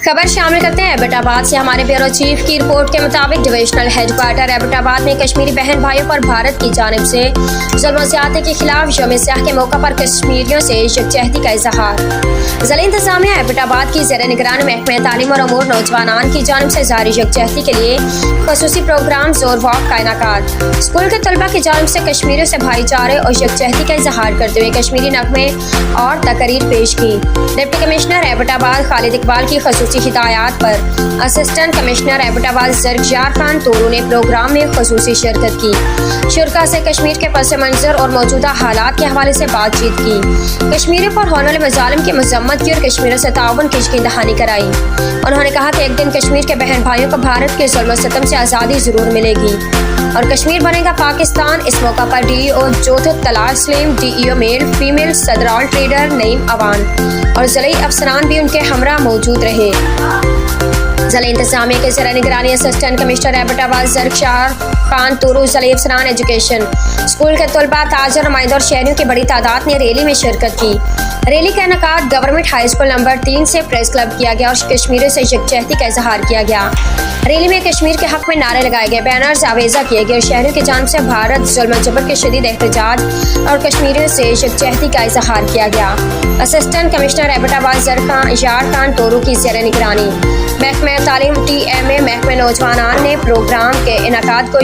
खबर शामिल करते हैं एबटाबाद से। हमारे ब्यूरो चीफ की रिपोर्ट के मुताबिक डिविजनल हेडक्वार्टर एबटाबाद में कश्मीरी बहन भाइयों पर भारत की जानिब से जुल्म ज़्यादती के खिलाफ यौम सियाह के मौका पर कश्मीरियों से यकजहती का इजहार। ज़िला इंतज़ामिया एबटाबाद की ज़ेर निगरानी महकमे तालीम और अमूर नौजवानान की जानिब से जारी यकजहती के लिए खसूसी प्रोग्राम जोर वॉक का इनेकाद। स्कूल के तलबा की जानिब से कश्मीरियों से भाईचारे और यकजहती का इजहार करते हुए कश्मीरी नगमे और तकरीर पेश की। डिप्टी कमिश्नर एबटाबाद खालिद इकबाल की खसूसी हिदायत पर असिस्टेंट कमिश्नर एबटाबाद ज़रख्यार खान तोरू ने प्रोग्राम में खसूसी शिरकत की। शुरका से कश्मीर के पस मंजर और मौजूदा हालात के हवाले से बातचीत की। कश्मीरियों पर होने वाले मज़ालिम की मजम्मत की और कश्मीरियों से ताउन की यकीन दहानी कराई। उन्होंने कहा कि एक दिन कश्मीर के बहन भाइयों को भारत के जुल्म सितम से आज़ादी ज़रूर मिलेगी और कश्मीर बनेगा पाकिस्तान। इस मौका पर DEO जोधो तलाश सलीम, DEO मेल फीमेल सदराल ट्रेडर नईम अवान और ज़िले अफसरान भी उनके हमरा मौजूद रहे। ज़िला इंतज़ामिया के ज़ेर निगरानी असिस्टेंट कमिश्नर एबटाबाद ज़रख्यार खान तोरू, ज़िला अफसरान एजुकेशन, स्कूल के तलबा, ताजर, नुमाइंदों और शहरियों की बड़ी तादाद ने रैली में शिरकत की। रैली का इनेकाद गवर्नमेंट हाई स्कूल नंबर 3 से प्रेस क्लब किया गया और कश्मीरियों से यकजहती का इजहार किया गया। रैली में कश्मीर के हक में नारे लगाए गए, बैनर्स आवेजा किए गए और शहरियों की जानिब से भारत जुल्म जबर के शदीद एहतजाज और कश्मीरियों से यकजहती का इजहार किया गया। असिस्टेंट कमिश्नर एबटाबाद ज़रख्यार खान तोरू की ज़ेर निगरानी महकमे तालीम TMA महकमे नौजवानान ने प्रोग्राम के इनेकाद को